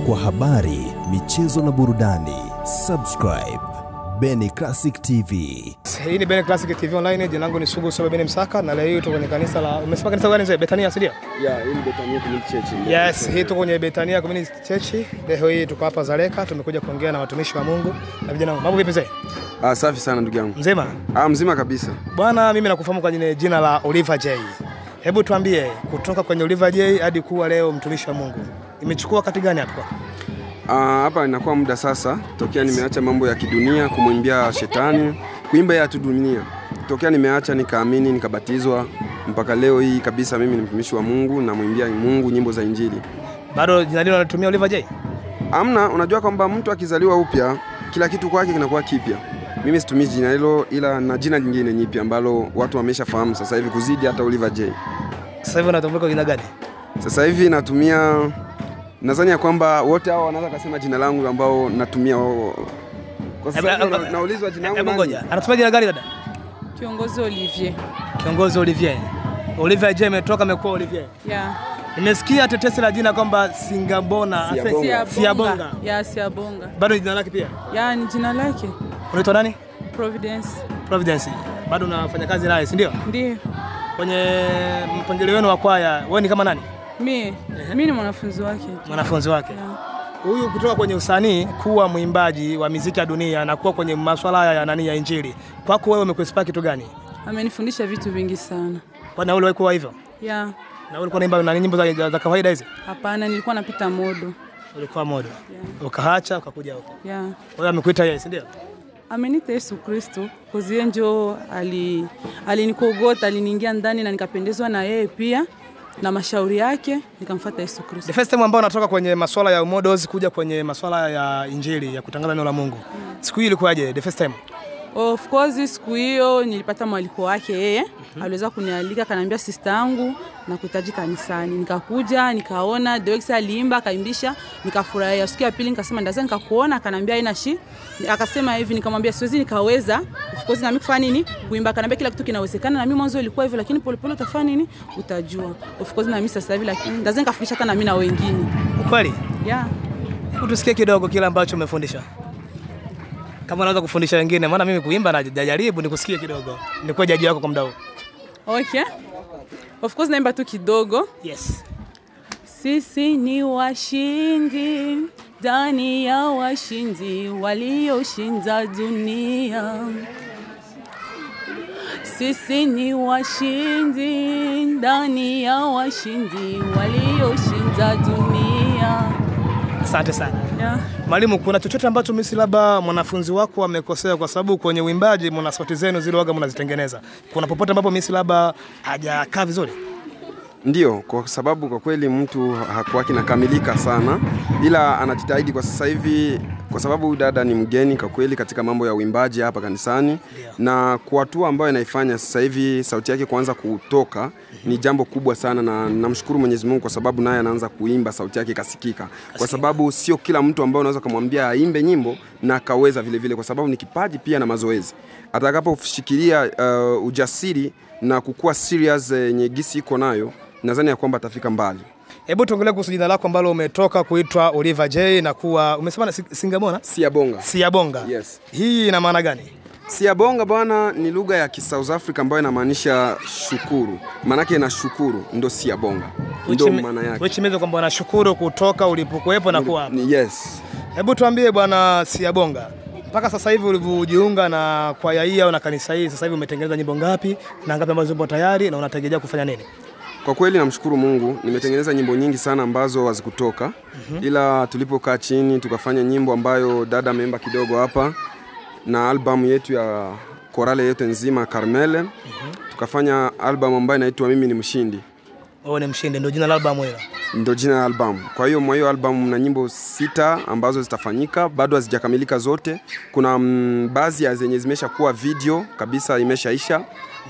kwa habari, michezo na burudani. Subscribe Beni Classic TV. Hii ni Beni Classic TV online. Jina langu ni Sugu Sobe Beni Msaka na leo hii tuko kwenye kanisa la, umesema kanisa gani nzee? Betania, si ndio? Yeah, hii ni Betania Community Church. Yes, hii tuko kwenye Betania Community Church. Leo hii tuko hapa Zareka, tumekuja kuongea na watumishi wa Mungu na vijana. Mambo vipi mzee? Safi sana ndugu yangu. Mzima? Mzima kabisa. Bwana, mimi nakufahamu kwa jina la Oliver J. Hebu tuambie, kutoka kwenye Oliver J hadi kuwa leo mtumishi wa Mungu, imechukua wakati gani hapo? Hapa inakuwa muda sasa, tokea nimeacha mambo ya kidunia, kumwimbia shetani, kuimba ya dunia. Tokea nimeacha nikaamini, nikabatizwa, mpaka leo hii kabisa mimi ni mtumishi wa Mungu na muimbia Mungu nyimbo za Injili. Bado jina lile unatumia Oliver J? Amna, unajua kwamba mtu akizaliwa upya, kila kitu kwake kinakuwa kipya. Mimi situmii jina hilo, ila na jina lingine nyipya ambalo watu wameshafahamu sasa hivi kuzidi hata Oliver J. Sasa hivi unatumia jina gani? Sasa hivi natumia, nadhani ya kwamba wote hao wanaweza kusema jina langu ambao natumia kwa sababu naulizwa jina langu nani? Ngoja, anatumia jina gani dada? Kiongozi Olivier. Kiongozi Olivier. Oliver J ametoka amekuwa Olivier. Yeah. Nimesikia tetesi la jina kwamba Singabona, Siabonga. Yeah, Siabonga. Bado jina lake pia? Yeah, ni jina lake. Unaitwa nani? Providence. Providence. Bado unafanya kazi naye, si ndio? Ndio. Kwenye mpangilio wenu wa kwaya, wewe ni kama nani? Mimi ni mwanafunzi wake. Mwanafunzi wake. Huyu kutoka kwenye usanii kuwa mwimbaji wa muziki ya dunia na kuwa kwenye masuala ya Injili. Kwako wewe umekuspaki kitu gani? Amenifundisha vitu vingi sana. Kwa na wewe kuwa hivyo? Yeah. Na ulikuwa unaimba na nyimbo za kawaida hizi? Hapana, nilikuwa napita modo. Ulikuwa modo? Yeah. Ukaacha ukakuja huko? Yeah. Wewe amekuita yeye, si ndio? Amenita Yesu Kristo, kozie njo alinikogota, aliniingia ndani na nikapendezwa na yeye pia na mashauri yake, nikamfuata Yesu Kristo. The first time ambao unatoka kwenye masuala ya models kuja kwenye masuala ya Injili ya kutangaza neno la Mungu. Siku hiyo ilikuwaje the first time? Of course siku hiyo nilipata mwaliko wake yeye. Aliweza kunialika, akaniambia sister yangu nakuhitaji kanisani. Nikakuja, nikaona Dewex aliimba, akaimbisha, nikafurahia. Siku ya pili nikasema ndaza nikakuona, akaniambia haina shi. Akasema hivi, nikamwambia siwezi nikaweza. Of course na mimi kufanya nini? Kuimba. Akaniambia kila kitu kinawezekana, na mimi mwanzo ilikuwa hivyo, lakini polepole utafanya nini? Utajua. Of course na mimi sasa hivi, lakini ndaza nikafundisha hata na mimi na wengine. Kweli? Yeah. Tusikie kidogo kile ambacho umefundisha. Kama unaweza kufundisha wengine, maana mimi kuimba na jaribu nikusikie kidogo. Nilikuwa jaji wako kwa muda huu. Okay. Of course naimba tu kidogo. Yes. Sisi ni washindi, ndani ya washindi walioshinda dunia. Sisi ni washindi, ndani ya washindi walioshinda dunia. Asante sana. Yeah. Mwalimu, kuna chochote ambacho mimi labda mwanafunzi wako amekosea, kwa sababu kwenye uimbaji mna sauti zenu zile waga mnazitengeneza. Kuna popote ambapo mimi labda hajakaa vizuri? Ndio, kwa sababu kwa kweli mtu hakuwa kinakamilika sana, ila anajitahidi kwa sasa hivi, kwa sababu dada ni mgeni kwa kweli katika mambo ya uimbaji hapa kanisani. Na kwa hatua ambayo anaifanya sasa hivi sauti yake kuanza kutoka ni jambo kubwa sana, na namshukuru Mwenyezi Mungu kwa sababu naye anaanza kuimba sauti yake ikasikika. Kwa sababu sio kila mtu ambaye unaweza kumwambia aimbe nyimbo na akaweza vile vile, kwa sababu ni kipaji pia na mazoezi. Atakaposhikilia ujasiri na kukua serious yenye gisi iko nayo, nadhani ya kwamba atafika mbali. Hebu tuongelee kuhusu jina lako ambalo umetoka kuitwa Oliver J na kuwa umesema Singabona? Siabonga. Siabonga. Yes. Hii ina maana gani? Siabonga bwana ni lugha ya South Africa ambayo inamaanisha shukuru. Maana yake na shukuru ndo Siabonga. Ndio maana yake. Which means kwamba unashukuru kutoka ulipokuwepo na kuwa hapa. Yes. Hebu tuambie bwana Siabonga, mpaka sasa hivi ulivyojiunga na kwaya hii au na kanisa hii, sasa hivi umetengeneza nyimbo ngapi na ngapi ambazo zipo tayari na unategemea kufanya nini? Kwa kweli namshukuru Mungu, nimetengeneza nyimbo nyingi sana ambazo hazikutoka. Ila tulipokaa chini tukafanya nyimbo ambayo dada ameimba kidogo hapa, na albamu yetu ya korale yetu nzima Carmele. Tukafanya albamu ambayo inaitwa Mimi ni Mshindi. Wewe ni mshindi, ndio jina la albamu hiyo? Ndio jina la albamu. Kwa hiyo mwa hiyo albamu mna nyimbo 6 ambazo zitafanyika, bado hazijakamilika zote. Kuna baadhi ya zenye zimeshakuwa video kabisa, imeshaisha.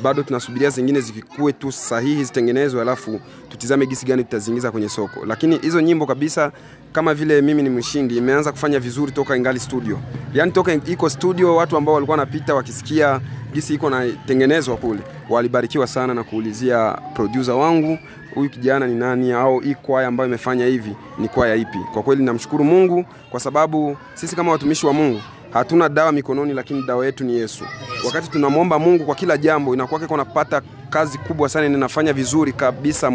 Bado tunasubiria zingine zikikue tu sahihi zitengenezwe, alafu tutizame gisi gani tutazingiza kwenye soko. Lakini hizo nyimbo kabisa kama vile Mimi ni Mshindi imeanza kufanya vizuri toka ingali studio. Yaani toka iko studio, watu ambao walikuwa wanapita wakisikia gisi iko na tengenezwa kule walibarikiwa sana na kuulizia producer wangu huyu kijana ni nani, au hii kwaya ambayo imefanya hivi ni kwaya ipi. Kwa kweli namshukuru Mungu kwa sababu sisi kama watumishi wa Mungu hatuna dawa mikononi, lakini dawa yetu ni Yesu. Wakati tunamwomba Mungu kwa kila jambo, inakuwa kuna kupata kazi kubwa sana, ninafanya vizuri kabisa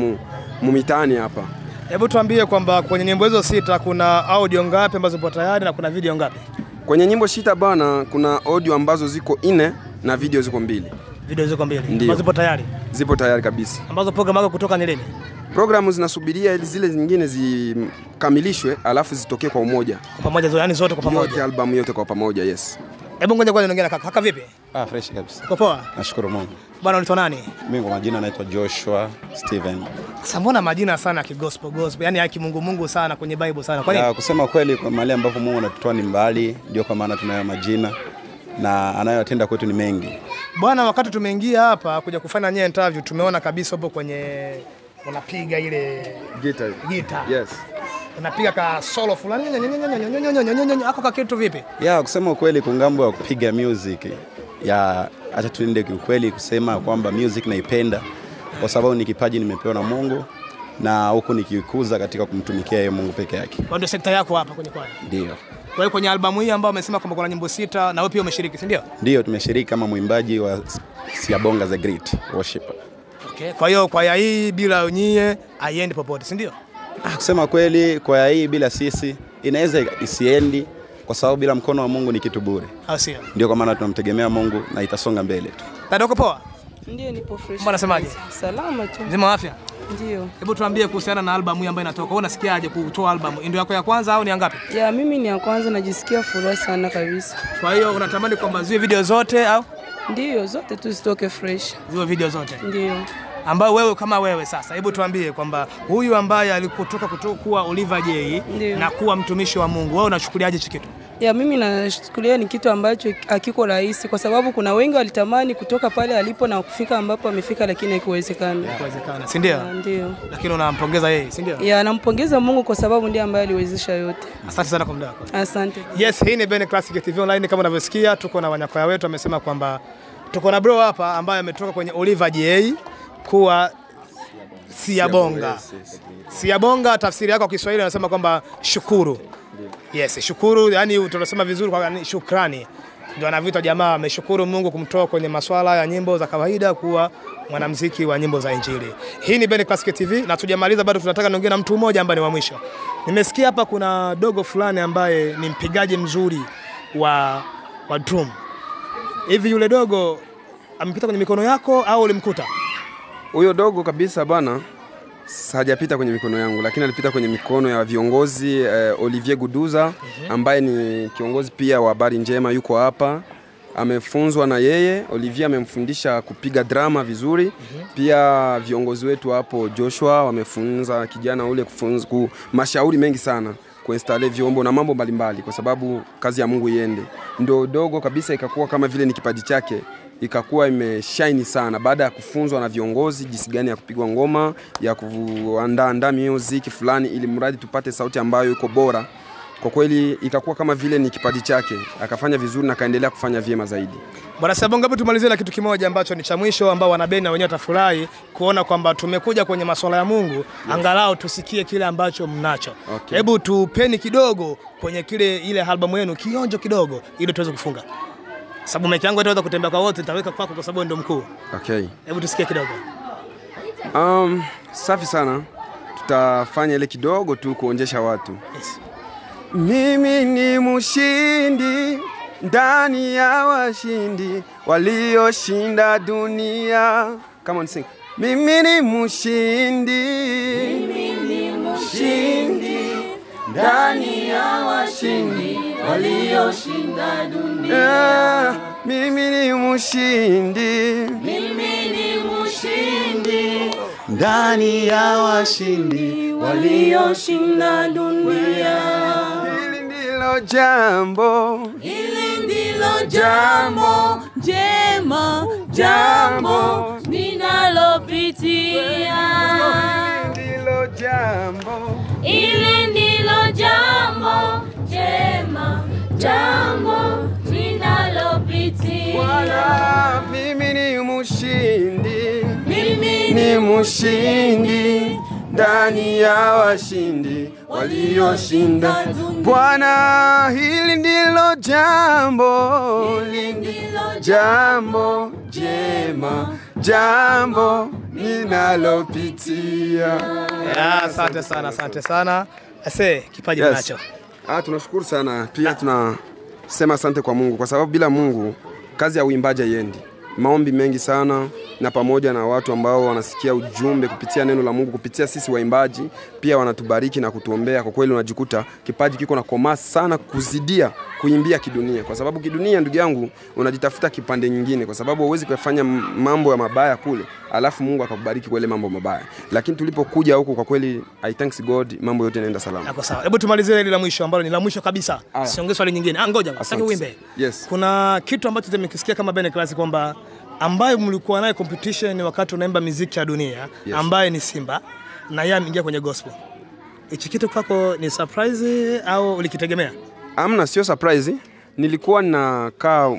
mitaani hapa. Hebu tuambie kwamba kwenye nyimbo hizo 6 kuna audio ngapi ambazo zipo tayari na kuna video ngapi? Kwenye nyimbo 6 bana, kuna audio ambazo ziko 4 na video ziko 2. Video ziko 2 ambazo zipo tayari? Zipo tayari kabisa. Ambazo program yako kutoka ni lini? Programu zinasubiria ili zile zingine zikamilishwe alafu zitokee kwa umoja. Kwa pamoja, yani zote kwa pamoja. Yote album yote kwa pamoja, yes. Hebu ngoja kwanza niongee na kaka. Kaka vipi? Fresh kabisa. Uko poa? Nashukuru Mungu. Bwana unaitwa nani? Mimi kwa majina naitwa Joshua Steven. Sasa mbona majina sana ya gospel, yani ya kimungu sana kwenye Bible sana. Kwa nini? Kusema kweli, kwa mahali ambapo Mungu anatutoa ni mbali, ndio kwa maana tunayo majina na anayotenda kwetu ni mengi. Bwana, wakati tumeingia hapa kuja kufanya nye interview, tumeona kabisa hapo kwenye unapiga ile guitar. Yes. Unapiga ka solo fulani. Hapo ka kitu vipi? Kusema kweli, kwa ngambo ya kupiga music acha tuende kiukweli kusema kwamba music naipenda kwa sababu ni kipaji nimepewa na Mungu na huko nikikuza katika kumtumikia yeye Mungu peke yake. Kwa ndio sekta yako hapa kwenye kwaya? Ndio. Kwa hiyo kwenye albamu hii ambayo umesema kwamba kuna nyimbo 6 na wewe pia umeshiriki, si ndio? Ndio, tumeshiriki kama mwimbaji wa Siabonga the Great Worship. Okay. Kwa hiyo kwaya hii bila nyie haiendi popote, si ndio? Kusema kweli, kwaya hii bila sisi inaweza isiendi kwa sababu bila mkono wa Mungu ni kitu bure. Sio? Ndio kwa maana tunamtegemea Mungu na itasonga mbele tu. Dada uko poa? Ndio, nipo fresh. Mbona unasemaje? Salama tu. Nzima afya? Ndio. Hebu tuambie kuhusiana na albamu hii ambayo inatoka. Wewe unasikiaje kutoa albamu? Ndio yako ya kwanza au ni ngapi? Mimi ni ya kwanza, najisikia furaha sana kabisa. Kwa hiyo unatamani kwamba ziwe video zote au? Ndio, zote tu zitoke fresh. Ziwe video zote? Ndio. Ambao wewe kama wewe sasa, hebu tuambie kwamba huyu ambaye alikutoka kuwa Oliver J na kuwa mtumishi wa Mungu, wewe unachukuliaje hicho kitu? Mimi nachukulia ni kitu ambacho hakiko rahisi kwa sababu kuna wengi walitamani kutoka pale alipo na kufika ambapo amefika, lakini haikuwezekana. Haikuwezekana, si ndio? Ndio. Lakini unampongeza yeye, si ndio? Nampongeza Mungu kwa sababu ndiye ambaye aliwezesha yote. Asante sana kwa muda wako. Asante. Yes, hii ni Ben Classic TV Online. Kama unavyosikia, tuko na wanyakwaya wetu, amesema kwamba tuko na bro hapa ambaye ametoka kwenye Oliver J kuwa Siabonga. Siabonga tafsiri yako kwa Kiswahili anasema kwamba shukuru. Yes, shukuru, yani tunasema vizuri kwa shukrani. Ndio anaviita jamaa ameshukuru Mungu kumtoa kwenye masuala ya nyimbo za kawaida kuwa mwanamuziki wa nyimbo za Injili. Hii ni Ben Classic TV na tujamaliza bado, tunataka niongee na mtu mmoja ambaye ni wa mwisho. Nimesikia hapa kuna dogo fulani ambaye ni mpigaji mzuri wa drum. Hivi yule dogo amepita kwenye mikono yako au ulimkuta? Huyo dogo kabisa bana hajapita kwenye mikono yangu, lakini alipita kwenye mikono ya viongozi. Olivier Guduza ambaye ni kiongozi pia wa Habari Njema yuko hapa, amefunzwa na yeye. Olivier amemfundisha kupiga drama vizuri. Pia viongozi wetu hapo Joshua wamefunza kijana ule mashauri mengi sana kuinstall vyombo na mambo mbalimbali kwa sababu kazi ya Mungu iende. Ndio dogo kabisa ikakuwa kama vile ni kipaji chake, ikakuwa imeshine sana baada ya kufunzwa na viongozi jinsi gani ya kupigwa ngoma, ya kuandaa music fulani ili mradi tupate sauti ambayo iko bora. Kwa kweli ikakuwa kama vile ni kipaji chake, akafanya vizuri na kaendelea kufanya vyema zaidi. Bwana Siabonga, hebu tumalizie na kitu kimoja ambacho ni cha mwisho ambao wanabeni na wenyewe watafurahi kuona kwamba tumekuja kwenye masuala ya Mungu, angalau tusikie kile ambacho mnacho. Hebu tupeni kidogo kwenye ile albamu yenu, kionjo kidogo ili tuweze kufunga. Sababu meki yangu itaweza kutembea kwa wote, nitaweka kwako kwa sababu ndio mkuu. Okay. Hebu tusikie kidogo. Safi sana. Tutafanya ile kidogo tu kuonjesha watu. Yes. Mimi ni mshindi ndani ya washindi walioshinda dunia. Come on, sing. Mimi ni mshindi. Mimi ni mshindi ndani ya washindi walioshinda dunia. Mimi ni mshindi. Mimi ni mshindi ndani ya washindi walioshinda dunia. Hili ndilo jambo, hili ndilo jambo jema, jambo ninalopitia. Hili ndilo jambo Jema, jambo ninalopitia. Bwana, mimi ni mshindi. Mimi ni mshindi ndani ya washindi walioshinda. Bwana, hili ndilo jambo jema, jambo ninalopitia. Asante sana, asante sana. Ase, kipaji mnacho. Tunashukuru sana. Pia tunasema asante kwa Mungu, kwa sababu bila Mungu kazi ya uimbaji haiendi. Maombi mengi sana, na pamoja na watu ambao wanasikia ujumbe kupitia neno la Mungu, kupitia sisi waimbaji, pia wanatubariki na kutuombea. Kwa kweli unajikuta kipaji kiko na komaa sana kuzidia kuimbia kidunia, kwa sababu kidunia, ndugu yangu, unajitafuta kipande nyingine, kwa sababu huwezi kufanya mambo ya mabaya kule alafu Mungu akakubariki kwa ile mambo mabaya. Lakini tulipokuja huku, kwa kweli I thanks God, mambo yote yanaenda salama. Nako sawa. Hebu tumalizie ile la mwisho ambalo ni la mwisho kabisa. Siongee swali nyingine. Ngoja, sasa uimbe. Yes. Kuna kitu ambacho tumekisikia kama Bene Classic kwamba ambaye mlikuwa naye competition wakati unaimba muziki ya dunia, ambaye ni Simba, na yeye ameingia kwenye gospel. Hichi kitu kwako ni surprise au ulikitegemea? Amna, sio surprise. Nilikuwa nakaa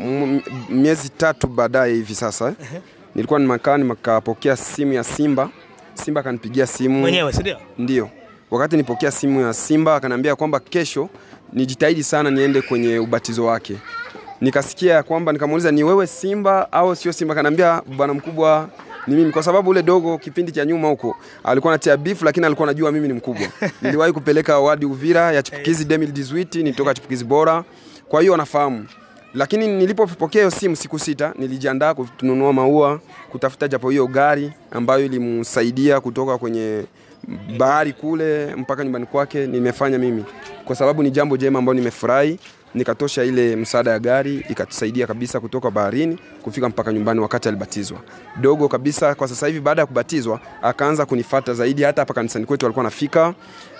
miezi 3 baadaye hivi sasa. Nilikuwa nikapokea simu ya Simba. Simba akanipigia simu. Mwenyewe, si ndio? Ndio. Wakati nilipokea simu ya Simba, akaniambia kwamba kesho nijitahidi sana niende kwenye ubatizo wake. Nikasikia kwamba, nikamuuliza ni wewe Simba au sio Simba? Akaniambia bwana mkubwa ni mimi, kwa sababu ule dogo kipindi cha nyuma huko alikuwa anatia beef, lakini alikuwa anajua mimi ni mkubwa. Niliwahi kupeleka award Uvira ya chipukizi 2018, nitoka chipukizi bora. Kwa hiyo anafahamu. Lakini nilipopokea hiyo simu siku 6, nilijiandaa kununua maua, kutafuta japo hiyo gari ambayo ilimsaidia kutoka kwenye bahari kule mpaka nyumbani kwake. Nimefanya mimi kwa sababu ni jambo jema ambalo nimefurahi. Nikatosha ile msaada ya gari, ikatusaidia kabisa kutoka baharini kufika mpaka nyumbani wakati alibatizwa. Dogo kabisa kwa sasa hivi, baada ya kubatizwa akaanza kunifuata zaidi. Hata hapa kanisani kwetu alikuwa anafika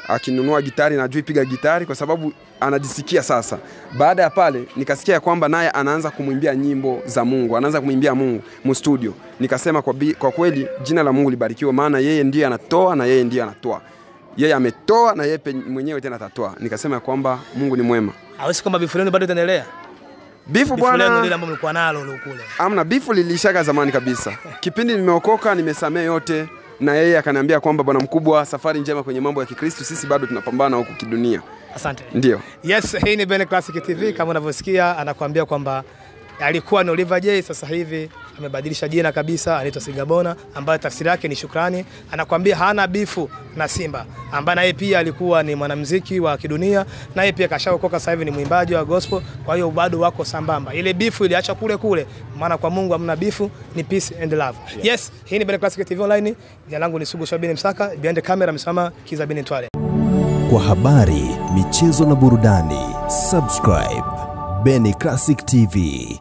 akinunua gitari, na ajui piga gitari kwa sababu anajisikia sasa. Baada ya pale nikasikia kwamba naye anaanza kumwimbia nyimbo za Mungu, anaanza kumwimbia Mungu mu studio. Nikasema kwa kweli jina la Mungu libarikiwe, maana yeye ndiye anatoa na yeye ndiye anatoa. Yeye ametoa na yeye mwenyewe tena atatoa. Nikasema kwamba Mungu ni mwema. Hawezi kwamba bifu leo bado itaendelea. Bifu bwana, ndio ile ambayo mlikuwa nalo kule. Amna, bifu lilishaka zamani kabisa. Kipindi nimeokoka, nimesamea yote, na yeye akaniambia kwamba bwana mkubwa, safari njema kwenye mambo ya Kikristo, sisi bado tunapambana huku kidunia. Asante. Ndio. Yes, hii ni Bene Classic TV, kama unavyosikia anakuambia kwamba alikuwa ni Oliver J, sasa hivi amebadilisha jina kabisa, anaitwa Sigabona, ambayo tafsiri yake ni shukrani. Anakuambia hana bifu na Simba, ambaye naye pia alikuwa ni mwanamuziki wa kidunia, naye pia kashaokoka, sasa hivi ni mwimbaji wa gospel. Kwa hiyo bado wako sambamba. Ile bifu iliacha kule, maana kwa Mungu hamna bifu, ni peace and love. Yes, hii ni Bene Classic TV Online. Jina langu ni Sugu Shabini Msaka, behind the camera amesimama Kiza Bini Twale. Kwa habari, michezo na burudani, subscribe Bene Classic TV.